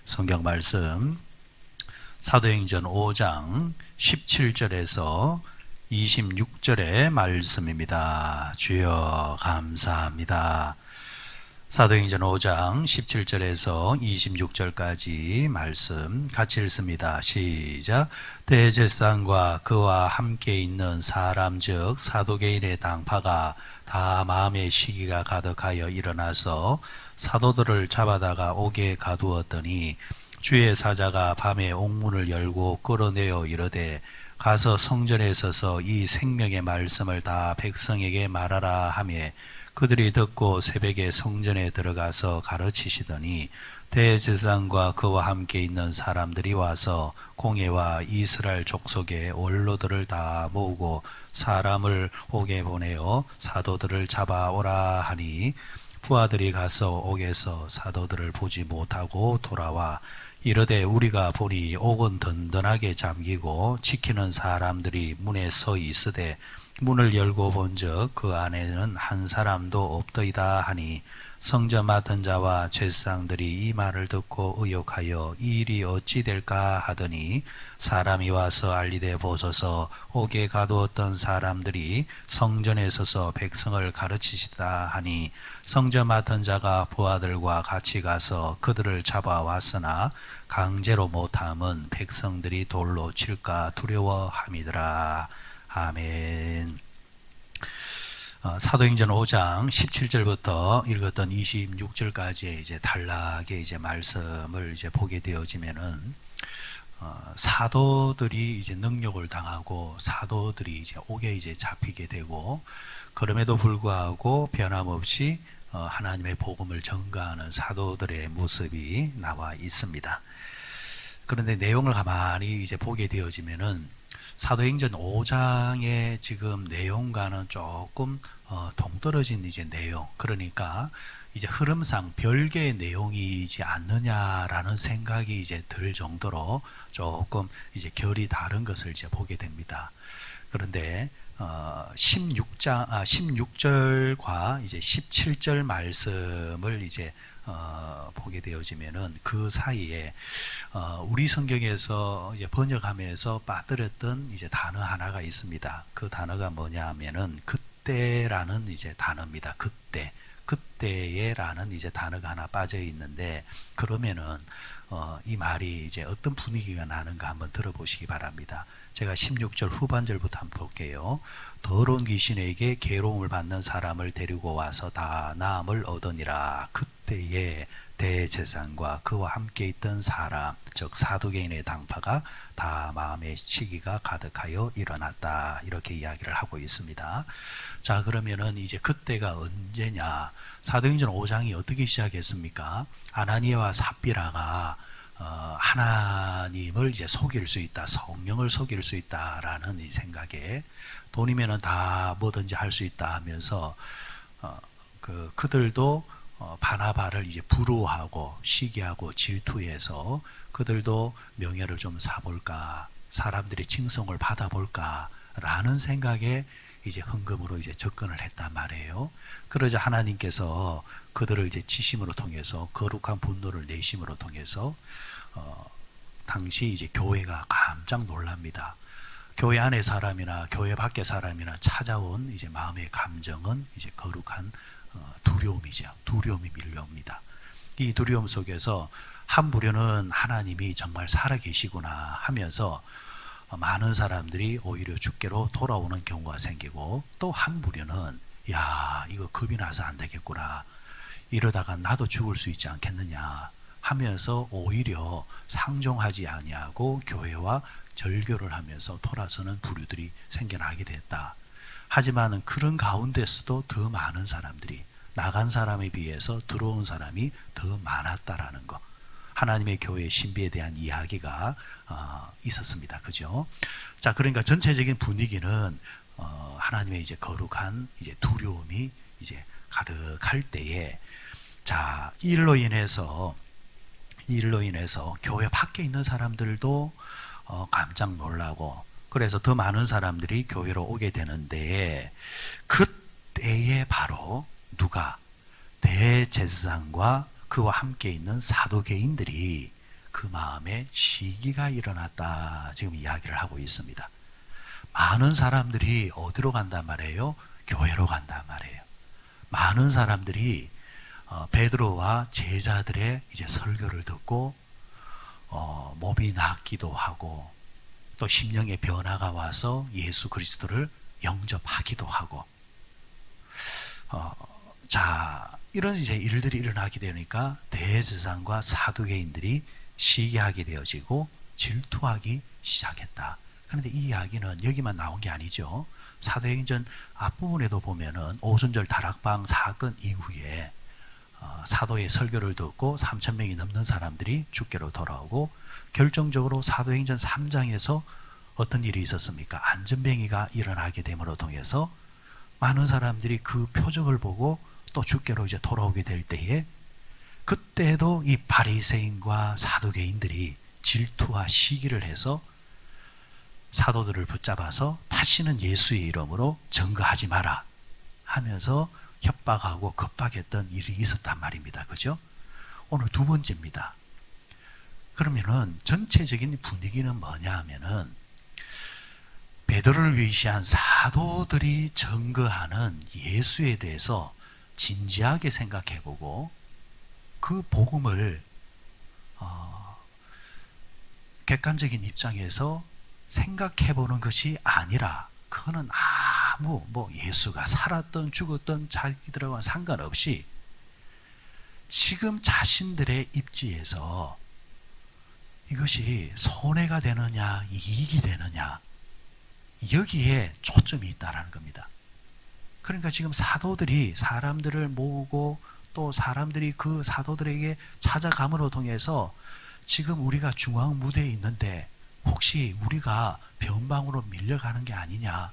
성경 말씀 사도행전 5장 17절에서 26절의 말씀입니다. 주여 감사합니다. 사도행전 5장 17절에서 26절까지 말씀 같이 읽습니다. 시작. 대제사장과 그와 함께 있는 사람 즉 사도개인의 당파가 다 마음의 시기가 가득하여 일어나서 사도들을 잡아다가 옥에 가두었더니 주의 사자가 밤에 옥문을 열고 끌어내어 이르되 가서 성전에 서서 이 생명의 말씀을 다 백성에게 말하라 하며 그들이 듣고 새벽에 성전에 들어가서 가르치시더니 대제사장과 그와 함께 있는 사람들이 와서 공회와 이스라엘 족속의 원로들을 다 모으고 사람을 옥에 보내어 사도들을 잡아오라 하니 부하들이 가서 옥에서 사도들을 보지 못하고 돌아와 이르되 우리가 보니 옥은 든든하게 잠기고 지키는 사람들이 문에 서 있으되 문을 열고 본즉 그 안에는 한 사람도 없더이다 하니 성전 맡은 자와 제사장들이 이 말을 듣고 의혹하여 이 일이 어찌 될까 하더니 사람이 와서 알리되 보소서 옥에 가두었던 사람들이 성전에 서서 백성을 가르치시다 하니 성전 맡은 자가 부하들과 같이 가서 그들을 잡아왔으나 강제로 못함은 백성들이 돌로 칠까 두려워함이더라. 아멘. 사도행전 5장 17절부터 읽었던 26절까지의 이제 단락의 이제 말씀을 이제 보게 되어지면은 사도들이 이제 능력을 당하고 사도들이 이제 옥에 이제 잡히게 되고 그럼에도 불구하고 변함없이 하나님의 복음을 전가하는 사도들의 모습이 나와 있습니다. 그런데 내용을 가만히 이제 보게 되어지면은 사도행전 5장의 지금 내용과는 조금 동떨어진 이제 내용, 그러니까 이제 흐름상 별개의 내용이지 않느냐라는 생각이 이제 들 정도로 조금 이제 결이 다른 것을 이제 보게 됩니다. 그런데 16절과 이제 17절 말씀을 이제 보게 되어지면은 그 사이에 우리 성경에서 이제 번역하면서 빠뜨렸던 이제 단어 하나가 있습니다. 그 단어가 뭐냐 하면은 그때라는 이제 단어입니다. 그때에라는 이제 단어가 하나 빠져 있는데 그러면은 이 말이 이제 어떤 분위기가 나는가 한번 들어보시기 바랍니다. 제가 16절 후반절부터 한번 볼게요. 더러운 귀신에게 괴로움을 받는 사람을 데리고 와서 다 나음을 얻으니라. 그때에 대제사장과 그와 함께 있던 사람 즉 사도개인의 당파가 다 마음의 시기가 가득하여 일어났다. 이렇게 이야기를 하고 있습니다. 자, 그러면은 이제 그때가 언제냐? 사도행전 5장이 어떻게 시작했습니까? 아나니아와 삽비라가 하나님을 이제 속일 수 있다, 성령을 속일 수 있다라는 이 생각에 돈이면은 다 뭐든지 할 수 있다 하면서 그들도 바나바를 이제 부러워하고 시기하고 질투해서 그들도 명예를 좀 사볼까, 사람들의 칭송을 받아볼까 라는 생각에 이제 헌금으로 이제 접근을 했단 말이에요. 그러자 하나님께서 그들을 이제 지심으로 통해서 거룩한 분노를 내심으로 통해서 당시 이제 교회가 깜짝 놀랍니다. 교회 안의 사람이나 교회 밖의 사람이나 찾아온 이제 마음의 감정은 이제 거룩한 두려움이죠. 두려움이 밀려옵니다. 이 두려움 속에서 한 부류는 하나님이 정말 살아계시구나 하면서 많은 사람들이 오히려 주께로 돌아오는 경우가 생기고 또 한 부류는 야, 이거 겁이 나서 안 되겠구나. 이러다가 나도 죽을 수 있지 않겠느냐 하면서 오히려 상종하지 아니하고 교회와 절교를 하면서 돌아서는 부류들이 생겨나게 됐다. 하지만 그런 가운데서도 더 많은 사람들이 나간 사람에 비해서 들어온 사람이 더 많았다라는 것. 하나님의 교회의 신비에 대한 이야기가 있었습니다. 그죠? 자, 그러니까 전체적인 분위기는 하나님의 이제 거룩한 이제 두려움이 이제 가득할 때에 자, 이 일로 인해서 교회 밖에 있는 사람들도 깜짝 놀라고 그래서 더 많은 사람들이 교회로 오게 되는데 그때에 바로 누가 대제사장과 그와 함께 있는 사도개인들이 그 마음에 시기가 일어났다. 지금 이야기를 하고 있습니다. 많은 사람들이 어디로 간단 말이에요? 교회로 간단 말이에요. 많은 사람들이 베드로와 제자들의 이제 설교를 듣고 몸이 낫기도 하고 또 심령의 변화가 와서 예수 그리스도를 영접하기도 하고 자, 이런 이제 일들이 일어나게 되니까 대제사장과 사두개인들이 시기하게 되어지고 질투하기 시작했다. 그런데 이 이야기는 여기만 나온 게 아니죠. 사도행전 앞부분에도 보면은 오순절 다락방 사건 이후에 사도의 설교를 듣고 3,000명이 넘는 사람들이 주께로 돌아오고 결정적으로 사도행전 3장에서 어떤 일이 있었습니까? 안전병이가 일어나게 됨으로 통해서 많은 사람들이 그 표적을 보고 또 주께로 이제 돌아오게 될 때에 그때도 이 바리새인과 사두개인들이 질투와 시기를 해서 사도들을 붙잡아서 다시는 예수의 이름으로 증거하지 마라 하면서 협박하고 겁박했던 일이 있었단 말입니다. 그죠? 오늘 두 번째입니다. 그러면은 전체적인 분위기는 뭐냐 하면은 베드로를 위시한 사도들이 증거하는 예수에 대해서 진지하게 생각해보고 그 복음을 객관적인 입장에서 생각해보는 것이 아니라 그거는 아무 예수가 살았던 죽었던 자기들하고는 상관없이 지금 자신들의 입지에서 이것이 손해가 되느냐 이익이 되느냐 여기에 초점이 있다라는 겁니다. 그러니까 지금 사도들이 사람들을 모으고 또 사람들이 그 사도들에게 찾아감으로 통해서 지금 우리가 중앙 무대에 있는데 혹시 우리가 변방으로 밀려가는 게 아니냐.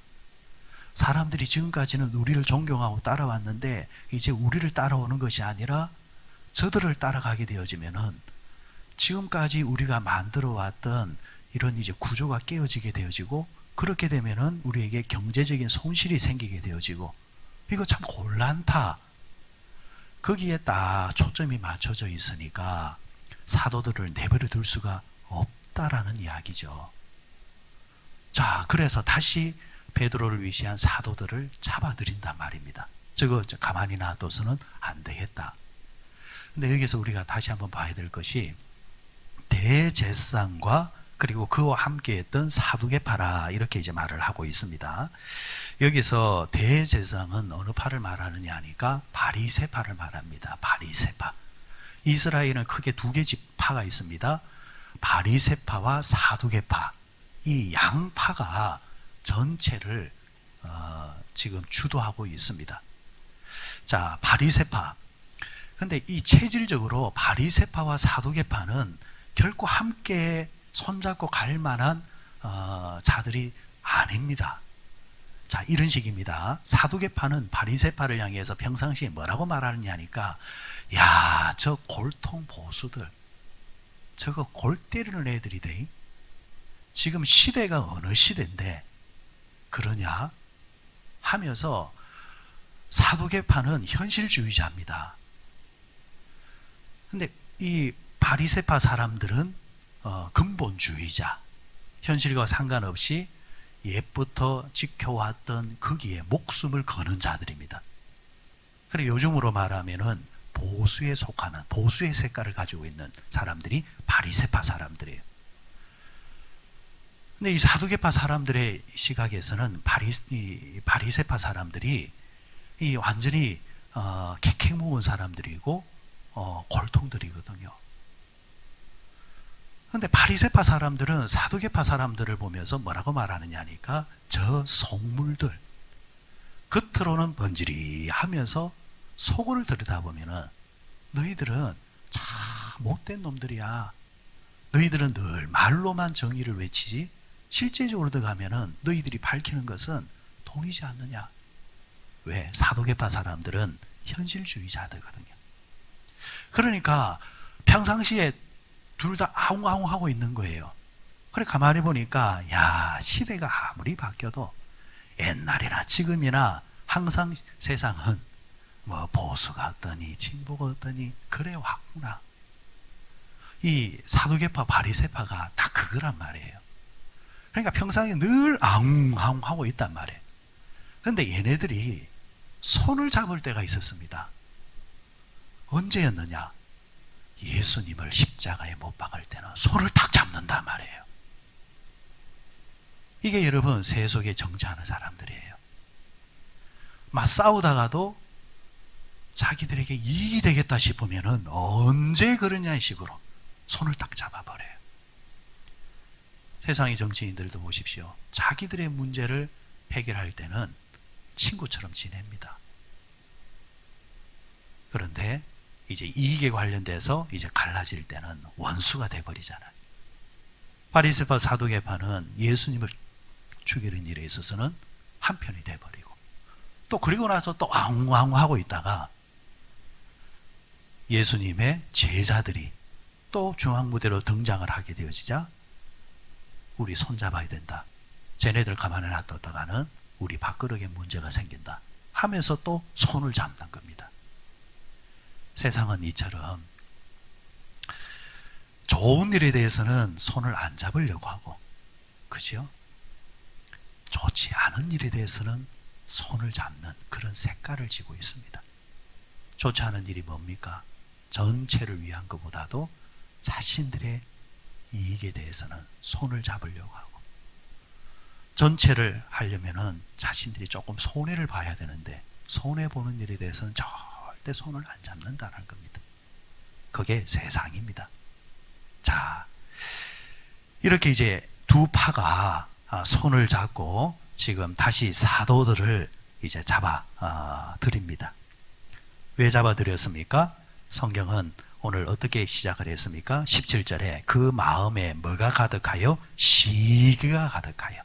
사람들이 지금까지는 우리를 존경하고 따라왔는데 이제 우리를 따라오는 것이 아니라 저들을 따라가게 되어지면은 지금까지 우리가 만들어 왔던 이런 이제 구조가 깨어지게 되어지고 그렇게 되면은 우리에게 경제적인 손실이 생기게 되어지고 이거 참 곤란타. 거기에 딱 초점이 맞춰져 있으니까 사도들을 내버려 둘 수가 없다라는 이야기죠. 자, 그래서 다시 베드로를 위시한 사도들을 잡아들인단 말입니다. 저거 가만히 놔둬서는 안 되겠다. 근데 여기서 우리가 다시 한번 봐야 될 것이 대제사장과 그리고 그와 함께했던 사두개파라 이렇게 이제 말을 하고 있습니다. 여기서 대제사장은 어느 파를 말하느냐 하니까 바리새파를 말합니다. 바리새파. 이스라엘은 크게 두 개 지파가 있습니다. 바리새파와 사두개파. 이 양파가 전체를 지금 주도하고 있습니다. 자, 바리새파. 근데 이 체질적으로 바리새파와 사두개파는 결코 함께 손잡고 갈 만한 자들이 아닙니다. 자, 이런 식입니다. 사두개파는 바리새파를 향해서 평상시에 뭐라고 말하느냐 하니까 야, 저 골통 보수들 저거 골 때리는 애들이대. 지금 시대가 어느 시대인데 그러냐 하면서 사두개파는 현실주의자입니다. 근데 이 바리새파 사람들은 근본주의자, 현실과 상관없이 옛부터 지켜왔던 거기에 목숨을 거는 자들입니다. 그래 요즘으로 말하면은 보수에 속하는 보수의 색깔을 가지고 있는 사람들이 바리새파 사람들이에요. 근데 이 사두개파 사람들의 시각에서는 바리새파 사람들이 이 완전히 객행무은 사람들이고 골통들이거든요. 근데 바리새파 사람들은 사두개파 사람들을 보면서 뭐라고 말하느냐 하니까 저 속물들 겉으로는 번지르하면서 속을 들여다보면은 너희들은 참 못된 놈들이야. 너희들은 늘 말로만 정의를 외치지 실제적으로 들어가면은 너희들이 밝히는 것은 돈이지 않느냐. 왜? 사두개파 사람들은 현실주의자들거든요. 그러니까 평상시에 둘 다 아웅아웅 하고 있는 거예요. 그래 가만히 보니까 야, 시대가 아무리 바뀌어도 옛날이나 지금이나 항상 세상은 뭐 보수가 어떠니 진보가 어떠니 그래 왔구나. 이 사두개파 바리새파가 다 그거란 말이에요. 그러니까 평상에 늘 아웅아웅 하고 있단 말이에요. 그런데 얘네들이 손을 잡을 때가 있었습니다. 언제였느냐? 예수님을 십자가에 못 박을 때는 손을 딱 잡는단 말이에요. 이게 여러분 세속에 정치하는 사람들이에요. 막 싸우다가도 자기들에게 이익이 되겠다 싶으면은 언제 그러냐 식으로 손을 딱 잡아버려요. 세상의 정치인들도 보십시오. 자기들의 문제를 해결할 때는 친구처럼 지냅니다. 그런데 이제 이익에 관련돼서 이제 갈라질 때는 원수가 돼버리잖아요. 바리새파 사두개파는 예수님을 죽이는 일에 있어서는 한편이 돼버리고, 또 그리고 나서 또 앙앙 하고 있다가 예수님의 제자들이 또 중앙무대로 등장을 하게 되어지자 우리 손잡아야 된다. 쟤네들 가만히 놔뒀다가는 우리 밥그릇에 문제가 생긴다 하면서 또 손을 잡는 겁니다. 세상은 이처럼 좋은 일에 대해서는 손을 안 잡으려고 하고, 그죠? 좋지 않은 일에 대해서는 손을 잡는 그런 색깔을 지고 있습니다. 좋지 않은 일이 뭡니까? 전체를 위한 것보다도 자신들의 이익에 대해서는 손을 잡으려고 하고, 전체를 하려면은 자신들이 조금 손해를 봐야 되는데 손해보는 일에 대해서는 절대 손을 안 잡는다는 겁니다. 그게 세상입니다. 자, 이렇게 이제 두 파가 손을 잡고 지금 다시 사도들을 이제 잡아 드립니다. 왜 잡아 드렸습니까? 성경은 오늘 어떻게 시작을 했습니까? 17절에 그 마음에 뭐가 가득하여? 시기가 가득하여.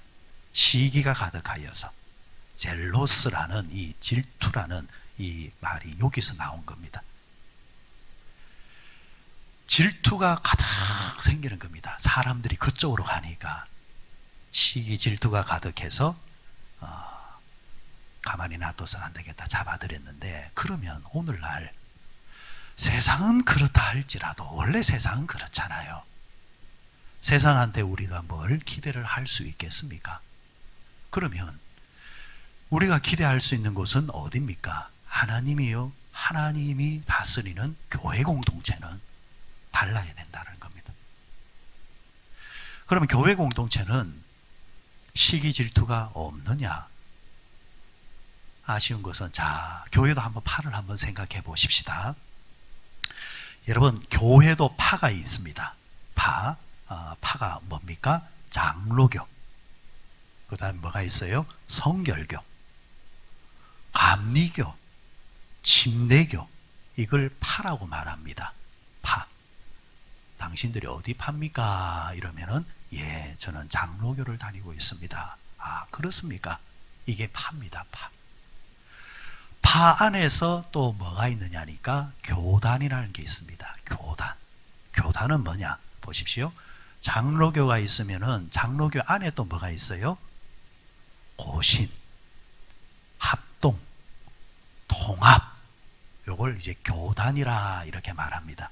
시기가 가득하여서. 젤로스라는 이 질투라는 이 말이 여기서 나온 겁니다. 질투가 가득 생기는 겁니다. 사람들이 그쪽으로 가니까 시기 질투가 가득해서 가만히 놔둬서는 안 되겠다 잡아드렸는데, 그러면 오늘날 세상은 그렇다 할지라도 원래 세상은 그렇잖아요. 세상한테 우리가 뭘 기대를 할 수 있겠습니까? 그러면 우리가 기대할 수 있는 곳은 어디입니까? 하나님이요. 하나님이 다스리는 교회 공동체는 달라야 된다는 겁니다. 그러면 교회 공동체는 시기 질투가 없느냐? 아쉬운 것은, 자, 교회도 한번 파를 한번 생각해 보십시다. 여러분, 교회도 파가 있습니다. 파가 뭡니까? 장로교. 그 다음에 뭐가 있어요? 성결교, 감리교, 침례교. 이걸 파라고 말합니다. 파. 당신들이 어디 파입니까? 이러면은, 예, 저는 장로교를 다니고 있습니다. 아, 그렇습니까? 이게 파입니다. 파 안에서 또 뭐가 있느냐니까 교단이라는 게 있습니다. 교단은 뭐냐? 보십시오. 장로교가 있으면은 장로교 안에 또 뭐가 있어요? 고신, 합동, 통합. 요걸 이제 교단이라 이렇게 말합니다.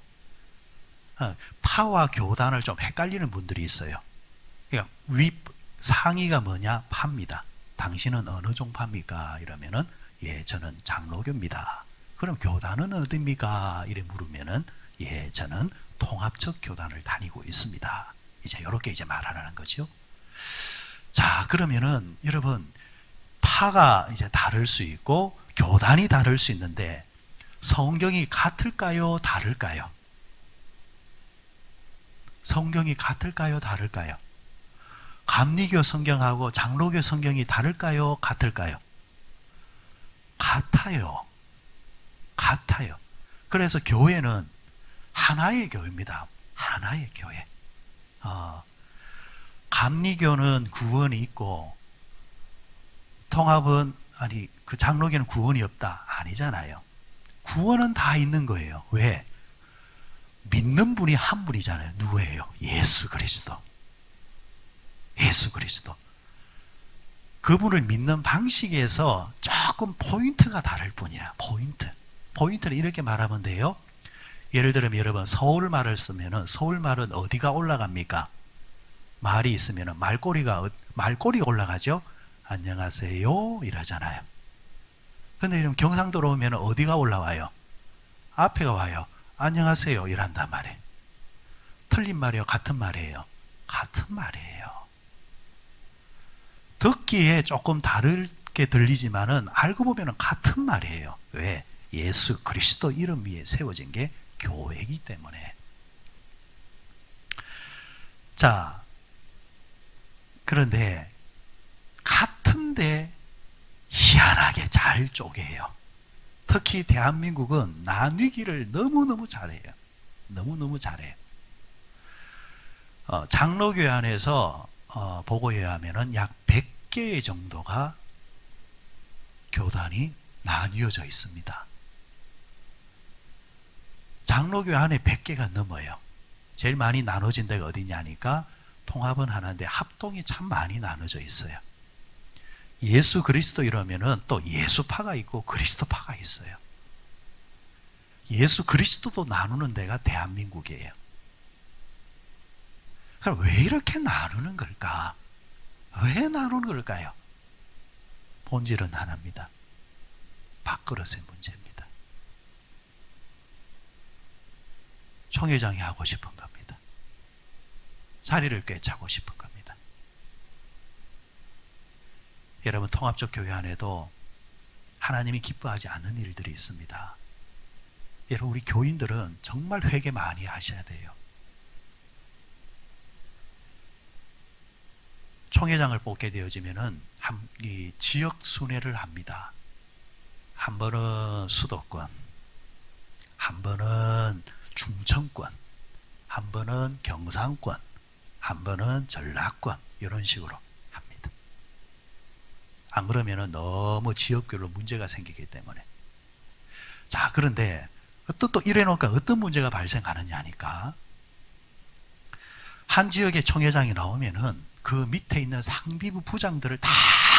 파와 교단을 좀 헷갈리는 분들이 있어요. 그러니까 상위가 뭐냐? 파입니다. 당신은 어느 종파입니까? 이러면은, 예, 저는 장로교입니다. 그럼 교단은 어디입니까? 이래 물으면은, 예, 저는 통합적 교단을 다니고 있습니다. 이제 이렇게 이제 말하는 거죠. 자, 그러면은 여러분, 파가 이제 다를 수 있고 교단이 다를 수 있는데 성경이 같을까요? 다를까요? 성경이 같을까요? 다를까요? 감리교 성경하고 장로교 성경이 다를까요? 같을까요? 같아요. 그래서 교회는 하나의 교회입니다. 하나의 교회. 감리교는 구원이 있고 통합은 그 장로교는 구원이 없다. 아니잖아요. 구원은 다 있는 거예요. 왜? 믿는 분이 한 분이잖아요. 누구예요? 예수 그리스도. 그분을 믿는 방식에서 조금 포인트가 다를 뿐이야. 포인트는 이렇게 말하면 돼요. 예를 들면 여러분 서울말을 쓰면은 서울말은 어디가 올라갑니까? 말이 있으면은 말꼬리가 올라가죠. 안녕하세요 이러잖아요. 근데 이러면 경상도로 오면 어디가 올라와요? 앞에가 와요. 안녕하세요 이란단 말이에요. 틀린 말이에요? 같은 말이에요? 같은 말이에요. 듣기에 조금 다르게 들리지만은 알고 보면 같은 말이에요. 왜? 예수 그리스도 이름 위에 세워진 게 교회이기 때문에. 자, 그런데 같은데 희한하게 잘 쪼개요. 특히 대한민국은 나뉘기를 너무너무 잘해요. 너무너무 잘해요. 장로교회 안에서 보고에 하면은 약 100개 정도가 교단이 나뉘어져 있습니다. 장로교회 안에 100개가 넘어요. 제일 많이 나눠진 데가 어디냐니까 통합은 하나인데 합동이 참 많이 나눠져 있어요. 예수 그리스도 이러면은 또 예수파가 있고 그리스도파가 있어요. 예수 그리스도도 나누는 데가 대한민국이에요. 그럼 왜 이렇게 나누는 걸까? 왜 나누는 걸까요? 본질은 하나입니다. 밥그릇의 문제입니다. 총회장이 하고 싶은 겁니다. 자리를 꿰차고 싶은 겁니다. 여러분 통합적 교회 안에도 하나님이 기뻐하지 않는 일들이 있습니다. 여러분 우리 교인들은 정말 회개 많이 하셔야 돼요. 총회장을 뽑게 되어지면은 이 지역 순회를 합니다. 한 번은 수도권, 한 번은 충청권, 한 번은 경상권, 한 번은 전라권 이런 식으로 합니다. 안 그러면은 너무 지역별로 문제가 생기기 때문에. 자, 그런데 또 이래놓으니까 어떤 문제가 발생하느냐 하니까 한 지역의 총회장이 나오면은 그 밑에 있는 상비부 부장들을 다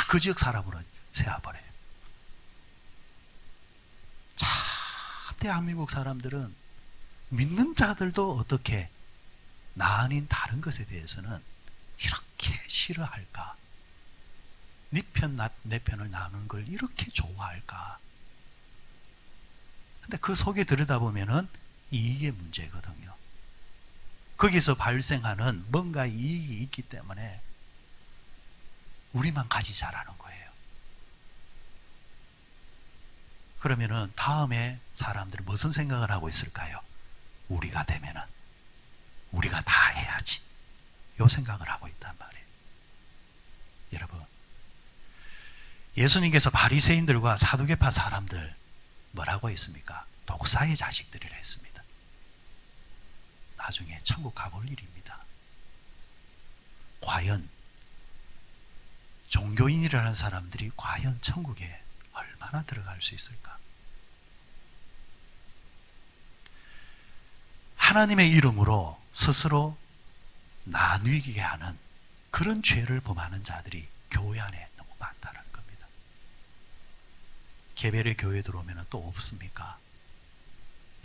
그 지역 사람으로 세워버려요. 참 대한민국 사람들은 믿는 자들도 어떻게 나 아닌 다른 것에 대해서는 이렇게 싫어할까? 네 편, 내 편을 나누는 걸 이렇게 좋아할까? 근데 그 속에 들여다보면은 이익의 문제거든요. 거기서 발생하는 뭔가 이익이 있기 때문에 우리만 가지자라는 거예요. 그러면은 다음에 사람들은 무슨 생각을 하고 있을까요? 우리가 되면은 우리가 다 해야지. 요 생각을 하고 있단 말이에요. 여러분, 예수님께서 바리새인들과 사두개파 사람들 뭐라고 했습니까? 독사의 자식들이라 했습니다. 나중에 천국 가볼 일입니다. 과연 종교인이라는 사람들이 과연 천국에 얼마나 들어갈 수 있을까? 하나님의 이름으로 스스로 나뉘게 하는 그런 죄를 범하는 자들이 교회 안에 너무 많다는 겁니다. 개별의 교회에 들어오면 또 없습니까?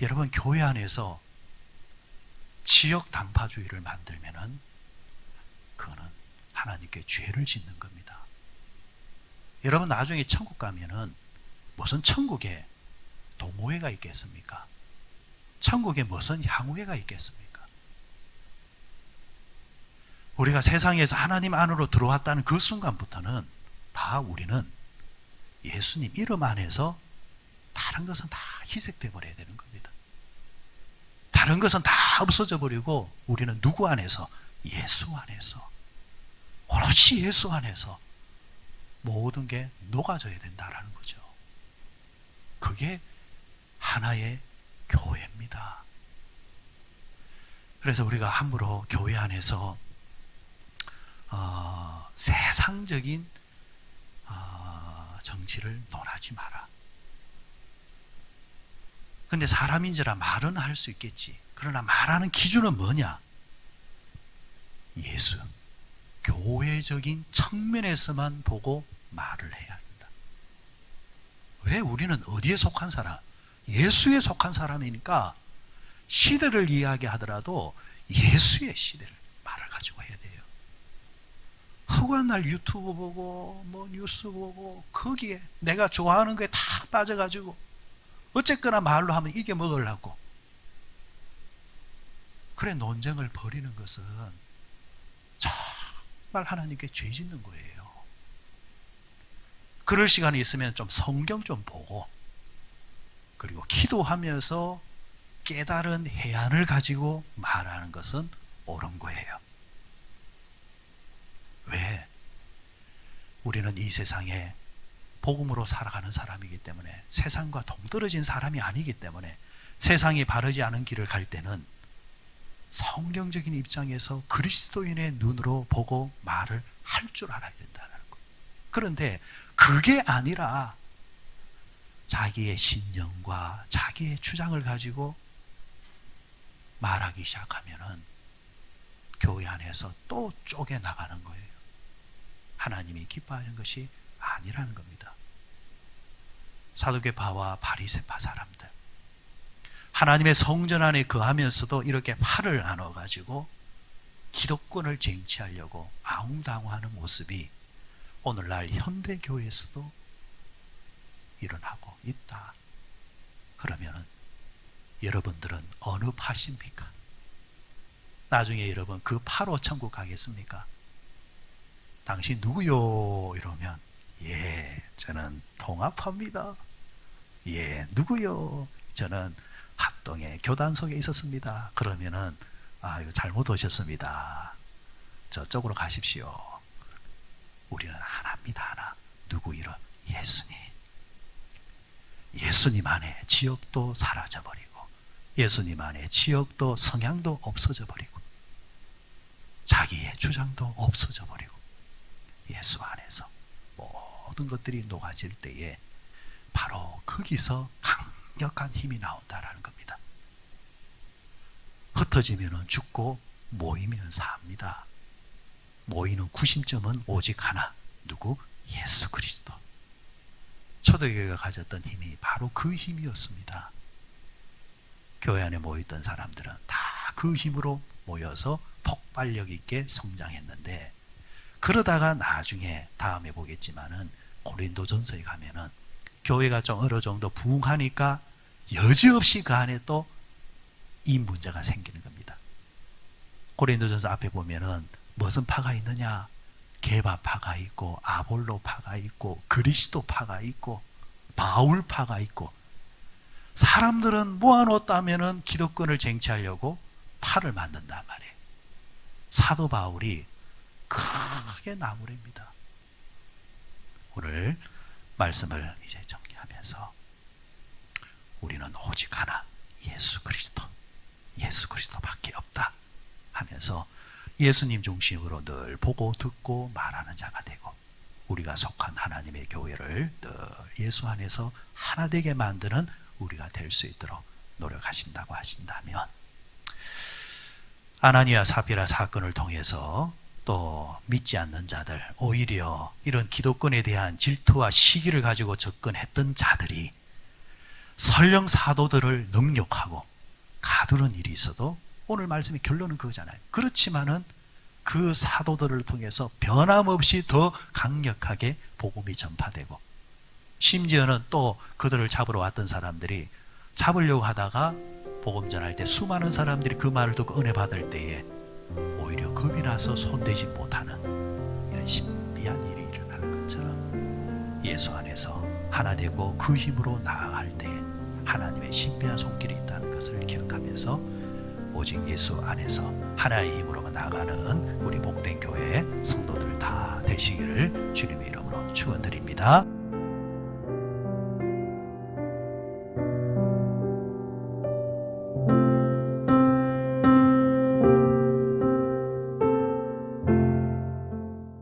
여러분 교회 안에서 지역 단파주의를 만들면은 그거는 하나님께 죄를 짓는 겁니다. 여러분 나중에 천국 가면은 무슨 천국에 동호회가 있겠습니까? 천국에 무슨 향후회가 있겠습니까? 우리가 세상에서 하나님 안으로 들어왔다는 그 순간부터는 다 우리는 예수님 이름 안에서 다른 것은 다 희색돼 버려야 되는 겁니다. 다른 것은 다 없어져 버리고 우리는 누구 안에서? 예수 안에서, 오롯이 예수 안에서 모든 게 녹아져야 된다라는 거죠. 그게 하나의 교회입니다. 그래서 우리가 함부로 교회 안에서 세상적인 정치를 논하지 마라. 근데 사람인지라 말은 할 수 있겠지. 그러나 말하는 기준은 뭐냐? 예수, 교회적인 측면에서만 보고 말을 해야 한다. 왜 우리는 어디에 속한 사람? 예수에 속한 사람이니까 시대를 이야기하더라도 예수의 시대를 말을 가지고 해야 돼요. 허구한 날 유튜브 보고 뭐 뉴스 보고 거기에 내가 좋아하는 거에 다 빠져가지고 어쨌거나 말로 하면 이겨 먹으려고 그래 논쟁을 벌이는 것은 정말 하나님께 죄 짓는 거예요. 그럴 시간이 있으면 좀 성경 좀 보고 그리고 기도하면서 깨달은 해안을 가지고 말하는 것은 옳은 거예요. 왜? 우리는 이 세상에 복음으로 살아가는 사람이기 때문에 세상과 동떨어진 사람이 아니기 때문에 세상이 바르지 않은 길을 갈 때는 성경적인 입장에서 그리스도인의 눈으로 보고 말을 할 줄 알아야 된다는 거예요. 그런데 그게 아니라 자기의 신념과 자기의 주장을 가지고 말하기 시작하면은 교회 안에서 또 쪼개나가는 거예요. 하나님이 기뻐하는 것이 아니라는 겁니다. 사두개파와 바리새파 사람들, 하나님의 성전 안에 거하면서도 이렇게 팔을 나눠가지고 기독권을 쟁취하려고 아웅다웅하는 모습이 오늘날 현대교회에서도 일어나고 있다. 그러면 여러분들은 어느 파십니까? 나중에 여러분 그 파로 천국 가겠습니까? 당신 누구요? 이러면 예, 저는 통합합니다. 예, 누구요? 저는 합동의 교단속에 있었습니다. 그러면은 이거 잘못 오셨습니다. 저쪽으로 가십시오. 우리는 하나입니다. 하나. 누구 이름? 예수님. 예수님 안에 지역도 사라져 버리고 예수님 안에 지역도 성향도 없어져 버리고 자기의 주장도 없어져 버리고 예수 안에서 모든 것들이 녹아질 때에 바로 거기서 강력한 힘이 나온다라는 겁니다. 흩어지면 죽고 모이면 삽니다. 모이는 구심점은 오직 하나. 누구? 예수 그리스도. 초대교회가 가졌던 힘이 바로 그 힘이었습니다. 교회 안에 모였던 사람들은 다 그 힘으로 모여서 폭발력 있게 성장했는데 그러다가 나중에 다음에 보겠지만은 고린도전서에 가면은 교회가 좀 어느 정도 부흥하니까 여지없이 그 안에 또 이 문제가 생기는 겁니다. 고린도전서 앞에 보면은 무슨 파가 있느냐? 게바파가 있고 아볼로파가 있고 그리스도파가 있고 바울파가 있고 사람들은 모아놓았다면은 기독권을 쟁취하려고 파를 만든단 말이에요. 사도 바울이 크게 나무랍니다. 오늘 말씀을 이제 정리하면서 우리는 오직 하나 예수 그리스도밖에 없다 하면서 예수님 중심으로 늘 보고 듣고 말하는 자가 되고 우리가 속한 하나님의 교회를 늘 예수 안에서 하나 되게 만드는 우리가 될 수 있도록 노력하신다고 하신다면 아나니아 사피라 사건을 통해서 또 믿지 않는 자들, 오히려 이런 기독권에 대한 질투와 시기를 가지고 접근했던 자들이 설령 사도들을 능욕하고 가두는 일이 있어도 오늘 말씀의 결론은 그거잖아요. 그렇지만은 그 사도들을 통해서 변함없이 더 강력하게 복음이 전파되고 심지어는 또 그들을 잡으러 왔던 사람들이 잡으려고 하다가 복음 전할 때 수많은 사람들이 그 말을 듣고 은혜 받을 때에 오히려 겁이 나서 손대지 못하는 이런 신비한 일이 일어나는 것처럼 예수 안에서 하나 되고 그 힘으로 나아갈 때 하나님의 신비한 손길이 있다는 것을 기억하면서 오직 예수 안에서 하나의 힘으로 나아가는 우리 복된 교회 성도들 다 되시기를 주님의 이름으로 축원드립니다.